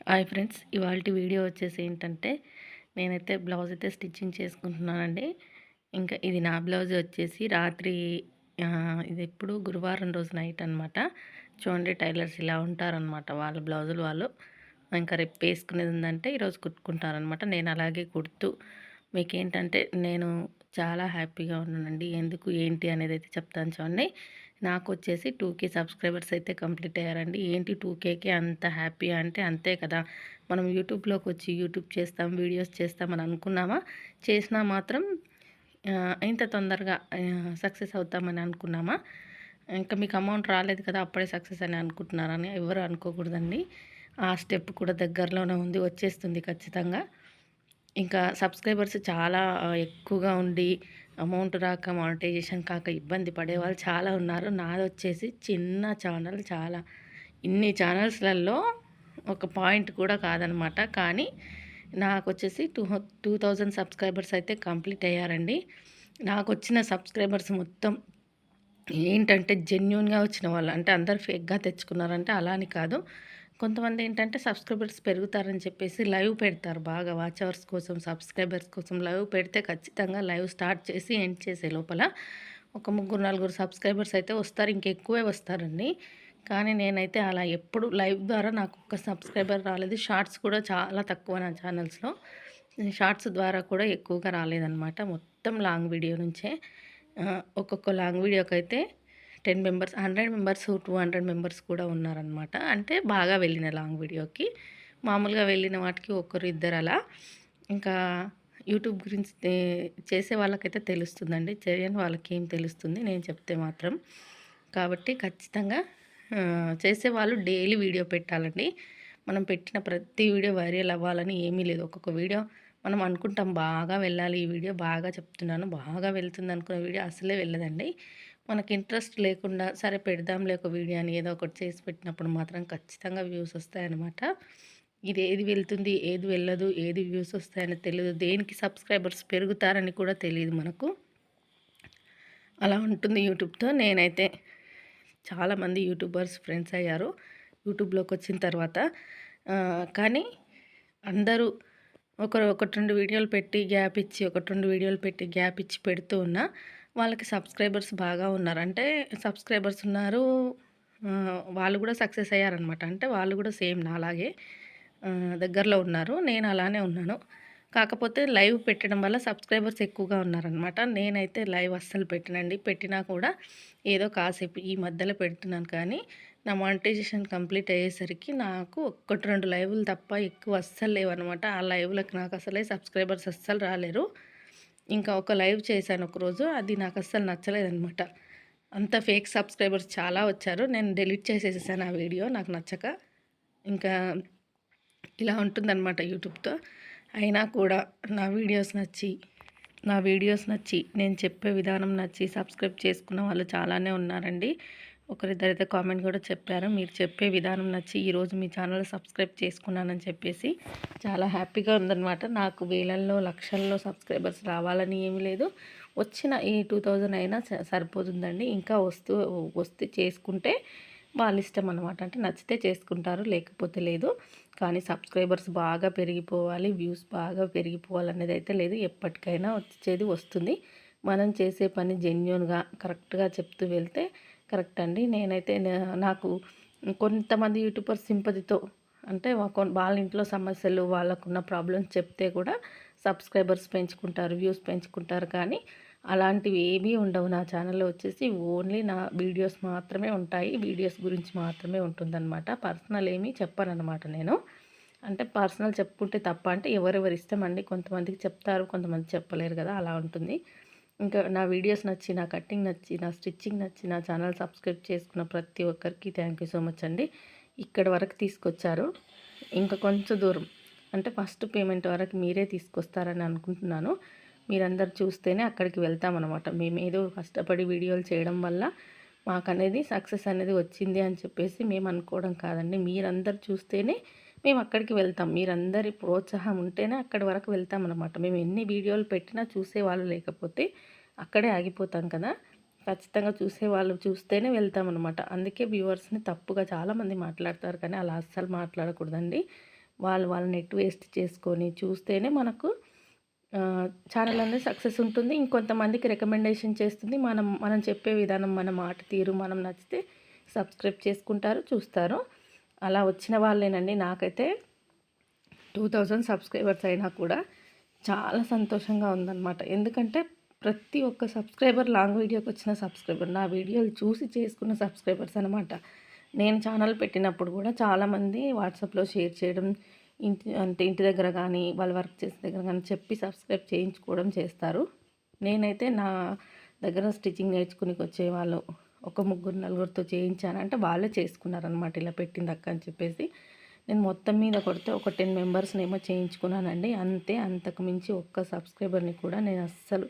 Hi friends, ఇవాల్టి video వచ్చేసి ఏంటంటే నేనైతే బ్లౌజ్ అయితే స్టిచ్చింగ్ చేసుకుంటున్నానండి. ఇంకా ఇది నా బ్లౌజ్ వచ్చేసి రాత్రి ఇది ఎప్పుడు గురువారం రోజు నైట్ అనమాట. చూడండి, టైలర్స్ ఇలా ఉంటారనమాట. వాళ్ళ బ్లౌజులు వాళ్ళు ఇంకా రేపు వేసుకునేది ఉందంటే ఈరోజు కుట్టుకుంటారనమాట. నేను అలాగే కుడుతూ మీకేంటంటే నేను చాలా హ్యాపీగా ఉన్నానండి. ఎందుకు ఏంటి అనేది అయితే చెప్తాను చూడండి. నాకు వచ్చేసి 2K సబ్స్క్రైబర్స్ అయితే కంప్లీట్ అయ్యారండి. ఏంటి 2Kకి అంత హ్యాపీ అంటే అంతే కదా. మనం యూట్యూబ్లోకి వచ్చి యూట్యూబ్ చేస్తాం, వీడియోస్ చేస్తామని అనుకున్నామా, చేసినా మాత్రం ఇంత తొందరగా సక్సెస్ అవుతామని అనుకున్నామా, ఇంకా మీకు అమౌంట్ రాలేదు కదా అప్పుడే సక్సెస్ అని అనుకుంటున్నారని ఎవరు అనుకోకూడదండి. ఆ స్టెప్ కూడా దగ్గరలోనే ఉంది, వచ్చేస్తుంది ఖచ్చితంగా. ఇంకా సబ్స్క్రైబర్స్ చాలా ఎక్కువగా ఉండి అమౌంట్ రాక మానిటైజేషన్ కాక ఇబ్బంది పడేవాళ్ళు చాలా ఉన్నారు. నాదొచ్చేసి చిన్న ఛానల్, చాలా ఇన్ని ఛానల్స్లలో ఒక పాయింట్ కూడా కాదనమాట. కానీ నాకొచ్చేసి 2000 సబ్స్క్రైబర్స్ అయితే కంప్లీట్ అయ్యారండి. నాకు వచ్చిన సబ్స్క్రైబర్స్ మొత్తం ఏంటంటే జెన్యూన్గా వచ్చిన వాళ్ళు, అంటే అందరు ఫేక్గా తెచ్చుకున్నారంటే అలా అని కాదు. కొంతమంది ఏంటంటే సబ్స్క్రైబర్స్ పెరుగుతారని చెప్పేసి లైవ్ పెడతారు. బాగా వాచ్ అవర్స్ కోసం, సబ్స్క్రైబర్స్ కోసం లైవ్ పెడితే ఖచ్చితంగా లైవ్ స్టార్ట్ చేసి ఎండ్ చేసే లోపల ఒక ముగ్గురు నలుగురు సబ్స్క్రైబర్స్ అయితే వస్తారు, ఇంకెక్కువే వస్తారండి. కానీ నేనైతే అలా ఎప్పుడు లైవ్ ద్వారా నాకు ఒక్క సబ్స్క్రైబర్ రాలేదు. షార్ట్స్ కూడా చాలా తక్కువ నా ఛానల్స్లో. షార్ట్స్ ద్వారా కూడా ఎక్కువగా రాలేదన్నమాట. మొత్తం లాంగ్ వీడియో నుంచే. ఒక్కొక్క లాంగ్ వీడియోకైతే 10 మెంబర్స్, 100 మెంబర్స్, 200 మెంబర్స్ కూడా ఉన్నారనమాట. అంటే బాగా వెళ్ళిన లాంగ్ వీడియోకి. మామూలుగా వెళ్ళిన వాటికి ఒకరు ఇద్దరు అలా. ఇంకా యూట్యూబ్ గురించి చేసే వాళ్ళకైతే తెలుస్తుందండి, చేయని వాళ్ళకి ఏం తెలుస్తుంది నేను చెప్తే మాత్రం. కాబట్టి ఖచ్చితంగా చేసేవాళ్ళు డైలీ వీడియో పెట్టాలండి. మనం పెట్టిన ప్రతి వీడియో వైరల్ అవ్వాలని ఏమీ లేదు. ఒక్కొక్క వీడియో మనం అనుకుంటాం బాగా వెళ్ళాలి, ఈ వీడియో బాగా చెప్తున్నాను, బాగా వెళ్తుంది అనుకున్న వీడియో అసలే వెళ్ళదండి. మనకి ఇంట్రెస్ట్ లేకుండా సరే పెడదాంలే ఒక వీడియో అని ఏదో ఒకటి చేసి పెట్టినప్పుడు మాత్రం ఖచ్చితంగా వ్యూస్ వస్తాయన్నమాట. ఇది ఏది వెళ్తుంది, ఏది వెళ్ళదు, ఏది వ్యూస్ వస్తాయని తెలియదు, దేనికి సబ్స్క్రైబర్స్ పెరుగుతారని కూడా తెలియదు మనకు. అలా ఉంటుంది యూట్యూబ్తో. నేనైతే చాలామంది యూట్యూబర్స్ ఫ్రెండ్స్ అయ్యారు యూట్యూబ్లోకి వచ్చిన తర్వాత. కానీ అందరూ ఒకటి రెండు వీడియోలు పెట్టి గ్యాప్ ఇచ్చి, ఒకటి రెండు వీడియోలు పెట్టి గ్యాప్ ఇచ్చి పెడుతూ ఉన్నా వాళ్ళకి సబ్స్క్రైబర్స్ బాగా ఉన్నారు. అంటే సబ్స్క్రైబర్స్ ఉన్నారు, వాళ్ళు కూడా సక్సెస్ అయ్యారనమాట. అంటే వాళ్ళు కూడా సేమ్ నాలాగే దగ్గరలో ఉన్నారు. నేను అలానే ఉన్నాను. కాకపోతే లైవ్ పెట్టడం వల్ల సబ్స్క్రైబర్స్ ఎక్కువగా ఉన్నారనమాట. నేనైతే లైవ్ అస్సలు పెట్టనండి. పెట్టినా కూడా ఏదో కాసేపు ఈ మధ్యలో పెడుతున్నాను. కానీ నా మానిటైజేషన్ కంప్లీట్ అయ్యేసరికి నాకు ఒక్కటి రెండు లైవ్లు తప్ప ఎక్కువ అస్సలు లేవనమాట. ఆ లైవ్లకు నాకు అసలే సబ్స్క్రైబర్స్ అస్సలు రాలేరు. ఇంకా ఒక లైవ్ చేశాను ఒకరోజు, అది నాకు అస్సలు నచ్చలేదనమాట. అంత ఫేక్ సబ్స్క్రైబర్స్ చాలా వచ్చారు. నేను డిలీట్ చేసేసాను ఆ వీడియో నాకు నచ్చక. ఇంకా ఇలా ఉంటుందన్నమాట యూట్యూబ్తో. అయినా కూడా నా వీడియోస్ నచ్చి నేను చెప్పే విధానం నచ్చి సబ్స్క్రైబ్ చేసుకున్న వాళ్ళు చాలానే ఉన్నారండి. ఒకరిద్దరైతే కామెంట్ కూడా చెప్పారు, మీరు చెప్పే విధానం నచ్చి ఈరోజు మీ ఛానల్ సబ్స్క్రైబ్ చేసుకున్నానని చెప్పేసి. చాలా హ్యాపీగా ఉందన్నమాట. నాకు వేలల్లో లక్షల్లో సబ్స్క్రైబర్స్ రావాలని ఏమీ లేదు. వచ్చిన ఈ 2000 అయినా సరిపోతుందండి. ఇంకా వస్తే చేసుకుంటే వాళ్ళ ఇష్టం అనమాట. అంటే నచ్చితే చేసుకుంటారు, లేకపోతే లేదు. కానీ సబ్స్క్రైబర్స్ బాగా పెరిగిపోవాలి, వ్యూస్ బాగా పెరిగిపోవాలి అనేది అయితే లేదు. ఎప్పటికైనా వచ్చేది వస్తుంది. మనం చేసే పని జెన్యూన్గా కరెక్ట్గా చెప్తూ వెళ్తే కరెక్ట్ అండి. నేనైతే నాకు కొంతమంది యూట్యూబర్స్ సింపతితో, అంటే వాళ్ళ ఇంట్లో సమస్యలు, వాళ్ళకున్న ప్రాబ్లమ్స్ చెప్తే కూడా సబ్స్క్రైబర్స్ పెంచుకుంటారు, వ్యూస్ పెంచుకుంటారు. కానీ అలాంటివి ఏమీ ఉండవు. నా ఛానల్లో వచ్చేసి ఓన్లీ నా వీడియోస్ మాత్రమే ఉంటాయి. వీడియోస్ గురించి మాత్రమే ఉంటుందన్నమాట. పర్సనల్ ఏమీ చెప్పనన్నమాట నేను. అంటే పర్సనల్ చెప్పుకుంటే తప్ప అంటే ఎవరెవరి ఇష్టం అండి. కొంతమందికి చెప్తారు, కొంతమంది చెప్పలేరు కదా, అలా ఉంటుంది. ఇంకా నా వీడియోస్ నచ్చి, నా కటింగ్ నచ్చి, నా స్టిచ్చింగ్ నచ్చి నా ఛానల్ సబ్స్క్రైబ్ చేసుకున్న ప్రతి ఒక్కరికి థ్యాంక్ యూ సో మచ్ అండి. ఇక్కడి వరకు తీసుకొచ్చారు. ఇంకా కొంచెం దూరం, అంటే ఫస్ట్ పేమెంట్ వరకు మీరే తీసుకొస్తారని అనుకుంటున్నాను. మీరందరు చూస్తేనే అక్కడికి వెళ్తామన్నమాట. మేమేదో కష్టపడి వీడియోలు చేయడం వల్ల మాకనేది సక్సెస్ అనేది వచ్చింది అని చెప్పేసి మేము అనుకోవడం కాదండి. మీరందరు చూస్తేనే మేము అక్కడికి వెళ్తాం. మీరందరి ప్రోత్సాహం ఉంటేనే అక్కడి వరకు వెళ్తామన్నమాట. మేము ఎన్ని వీడియోలు పెట్టినా చూసేవాళ్ళు లేకపోతే అక్కడే ఆగిపోతాం కదా. ఖచ్చితంగా చూసేవాళ్ళు చూస్తేనే వెళ్తామన్నమాట. అందుకే వ్యూవర్స్ని తప్పుగా చాలామంది మాట్లాడతారు, కానీ అలా అస్సలు మాట్లాడకూడదండి. వాళ్ళ నెట్ వేస్ట్ చేసుకొని చూస్తేనే మనకు ఛానల్ అనేది సక్సెస్ ఉంటుంది. ఇంకొంతమందికి రికమెండేషన్ చేస్తుంది. మనం చెప్పే విధానం, మన మాట తీరు మనం నచ్చితే సబ్స్క్రైబ్ చేసుకుంటారు, చూస్తారు. అలా వచ్చిన వాళ్ళేనండి. నాకైతే 2000 సబ్స్క్రైబర్స్ అయినా కూడా చాలా సంతోషంగా ఉందన్నమాట. ఎందుకంటే ప్రతి ఒక్క సబ్స్క్రైబర్ లాంగ్ వీడియోకి వచ్చిన సబ్స్క్రైబర్, నా వీడియోలు చూసి చేసుకున్న సబ్స్క్రైబర్స్ అనమాట. నేను ఛానల్ పెట్టినప్పుడు కూడా చాలామంది వాట్సాప్లో షేర్ చేయడం, ఇంటి దగ్గర కానీ వాళ్ళు వర్క్ చేసే దగ్గర కానీ చెప్పి సబ్స్క్రైబ్ చేయించుకోవడం చేస్తారు. నేనైతే నా దగ్గర స్టిచ్చింగ్ నేర్చుకునికి వచ్చేవాళ్ళు ఒక 3-4తో చేయించానంటే వాళ్ళే చేసుకున్నారనమాట, ఇలా పెట్టింది అక్క అని చెప్పేసి. నేను మొత్తం మీద కొడితే ఒక 10 మెంబర్స్నేమో చేయించుకున్నానండి, అంతే. అంతకు మించి ఒక్క సబ్స్క్రైబర్ని కూడా నేను అస్సలు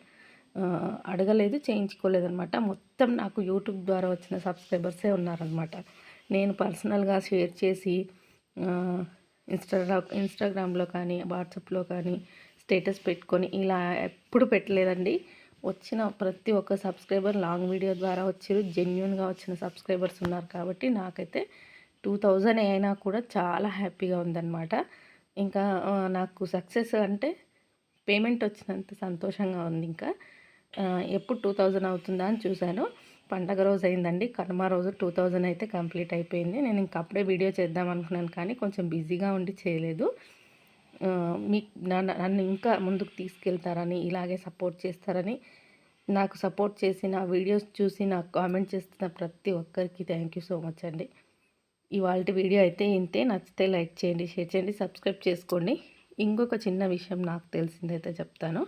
అడగలేదు, చేయించుకోలేదనమాట. మొత్తం నాకు యూట్యూబ్ ద్వారా వచ్చిన సబ్స్క్రైబర్సే ఉన్నారనమాట. నేను పర్సనల్గా షేర్ చేసి ఇన్స్టాగ్రామ్లో కానీ వాట్సాప్లో కానీ స్టేటస్ పెట్టుకొని ఇలా ఎప్పుడు పెట్టలేదండి. వచ్చిన ప్రతి ఒక్క సబ్స్క్రైబర్ లాంగ్ వీడియో ద్వారా వచ్చారు, జెన్యున్గా వచ్చిన సబ్స్క్రైబర్స్ ఉన్నారు. కాబట్టి నాకైతే 2000 అయినా కూడా చాలా హ్యాపీగా ఉందన్నమాట. ఇంకా నాకు సక్సెస్ అంటే పేమెంట్ వచ్చినంత సంతోషంగా ఉంది. ఇంకా ఎప్పుడు 2000 అవుతుందా అని చూశాను. పండగ రోజు అయిందండి, కనుమ రోజు 2000 అయితే కంప్లీట్ అయిపోయింది. నేను ఇంక అప్పుడే వీడియో చేద్దాం అనుకున్నాను, కానీ కొంచెం బిజీగా ఉండి చేయలేదు. నన్ను ఇంకా ముందుకు తీసుకెళ్తారని, ఇలాగే సపోర్ట్ చేస్తారని, నాకు సపోర్ట్ చేసి నా వీడియోస్ చూసి నాకు కామెంట్ చేస్తున్న ప్రతి ఒక్కరికి థ్యాంక్ యూ సో మచ్ అండి. ఇవాళ వీడియో అయితే ఇంతే. నచ్చితే లైక్ చేయండి, షేర్ చేయండి, సబ్స్క్రైబ్ చేసుకోండి. ఇంకొక చిన్న విషయం నాకు తెలిసిందైతే చెప్తాను.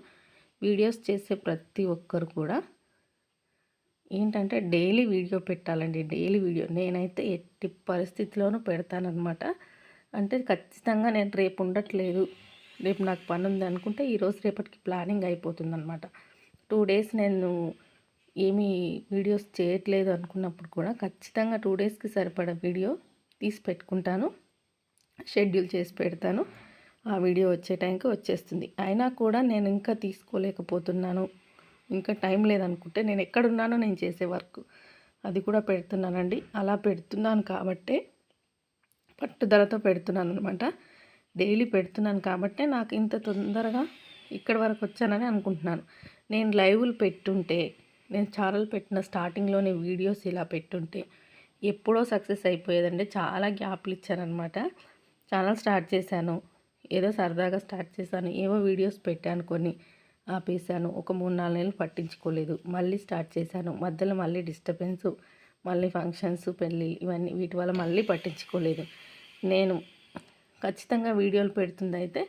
వీడియోస్ చేసే ప్రతి ఒక్కరు కూడా ఏంటంటే డైలీ వీడియో పెట్టాలండి. డైలీ వీడియో నేనైతే ఎట్టి పరిస్థితిలోనూ పెడతానన్నమాట. అంటే ఖచ్చితంగా నేను రేపు ఉండట్లేదు, రేపు నాకు పని ఉంది అనుకుంటే ఈరోజు రేపటికి ప్లానింగ్ అయిపోతుందన్నమాట. 2 డేస్ నేను ఏమీ వీడియోస్ చేయట్లేదు అనుకున్నప్పుడు కూడా ఖచ్చితంగా 2 డేస్కి సరిపడా వీడియో తీసి పెట్టుకుంటాను, షెడ్యూల్ చేసి పెడతాను. ఆ వీడియో వచ్చే టైంకి వచ్చేస్తుంది. అయినా కూడా నేను ఇంకా తీసుకోలేకపోతున్నాను, ఇంకా టైం లేదనుకుంటే నేను ఎక్కడున్నానో నేను చేసే వర్క్ అది కూడా పెడుతున్నానండి. అలా పెడుతున్నాను కాబట్టే పట్టుదలతో పెడుతున్నాను అనమాట. డైలీ పెడుతున్నాను కాబట్టే నాకు ఇంత తొందరగా ఇక్కడి వరకు వచ్చానని అనుకుంటున్నాను. నేను లైవ్లు పెట్టుంటే, నేను ఛానల్ పెట్టిన స్టార్టింగ్లోనే వీడియోస్ ఇలా పెట్టుంటే ఎప్పుడో సక్సెస్ అయిపోయేదండి. చాలా గ్యాప్లు ఇచ్చానమాట. ఛానల్ స్టార్ట్ చేశాను, ఏదో సరదాగా స్టార్ట్ చేశాను, ఏవో వీడియోస్ పెట్టాను, కొన్ని ఆపేసాను. ఒక 3-4 నెలలు పట్టించుకోలేదు, మళ్ళీ స్టార్ట్ చేశాను. మధ్యలో మళ్ళీ డిస్టర్బెన్స్, మళ్ళీ ఫంక్షన్స్, పెళ్ళి, ఇవన్నీ వీటి వల్ల మళ్ళీ పట్టించుకోలేదు. నేను ఖచ్చితంగా వీడియోలు పెడుతుంది అయితే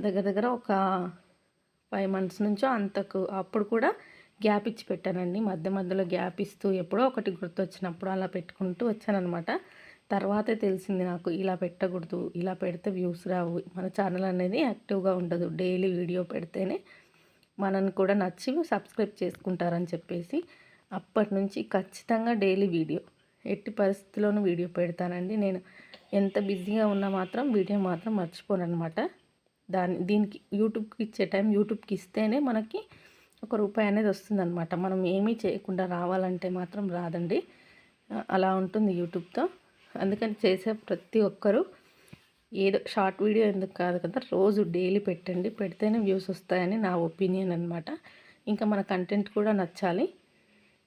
దగ్గర దగ్గర ఒక 5 మంత్స్ నుంచో అంతకు, అప్పుడు కూడా గ్యాప్ ఇచ్చి పెట్టానండి. మధ్యలో గ్యాప్ ఇస్తూ ఎప్పుడో ఒకటి గుర్తొచ్చినప్పుడు అలా పెట్టుకుంటూ వచ్చానమాట. తర్వాతే తెలిసింది నాకు, ఇలా పెట్టకూడదు, ఇలా పెడితే వ్యూస్ రావు, మన ఛానల్ అనేది యాక్టివ్గా ఉండదు, డైలీ వీడియో పెడితేనే మనని కూడా నచ్చి సబ్స్క్రైబ్ చేసుకుంటారని చెప్పేసి అప్పటి నుంచి ఖచ్చితంగా డైలీ వీడియో, ఎట్టి పరిస్థితుల్లోనూ వీడియో పెడతానండి. నేను ఎంత బిజీగా ఉన్నా మాత్రం వీడియో మాత్రం మర్చిపోను అనమాట. దీనికి యూట్యూబ్కి ఇచ్చే టైం యూట్యూబ్కి ఇస్తేనే మనకి ఒక రూపాయి అనేది వస్తుందన్నమాట. మనం ఏమీ చేయకుండా రావాలంటే మాత్రం రాదండి. అలా ఉంటుంది యూట్యూబ్తో. అందుకని చేసే ప్రతి ఒక్కరూ ఏదో షార్ట్ వీడియో ఎందుకు కాదు కదా, రోజు డైలీ పెట్టండి, పెడితేనే వ్యూస్ వస్తాయని నా ఒపీనియన్ అనమాట. ఇంకా మన కంటెంట్ కూడా నచ్చాలి.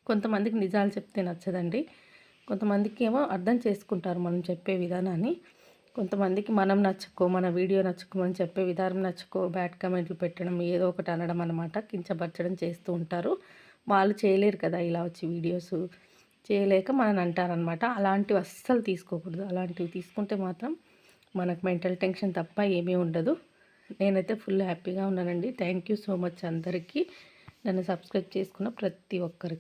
కొంతమందికి నిజాలు చెప్తే నచ్చదండి, కొంతమందికి ఏమో అర్థం చేసుకుంటారు మనం చెప్పే విధానాన్ని. కొంతమందికి మనం నచ్చుకో, మన వీడియో నచ్చుకో, మనం చెప్పే విధానం నచ్చుకో, బ్యాడ్ కామెంట్లు పెట్టడం, ఏదో ఒకటి అనడం అనమాట, కించపరచడం చేస్తూ ఉంటారు. వాళ్ళు చేయలేరు కదా ఇలా వచ్చి వీడియోస్ చేయలేక మనని అంటారనమాట. అలాంటివి అస్సలు తీసుకోకూడదు. అలాంటివి తీసుకుంటే మాత్రం మనకు మెంటల్ టెన్షన్ తప్ప ఏమీ ఉండదు. నేనైతే ఫుల్ హ్యాపీగా ఉన్నానండి. థ్యాంక్ యూ సో మచ్ అందరికీ, నన్ను సబ్స్క్రైబ్ చేసుకున్న ప్రతి ఒక్కరికి.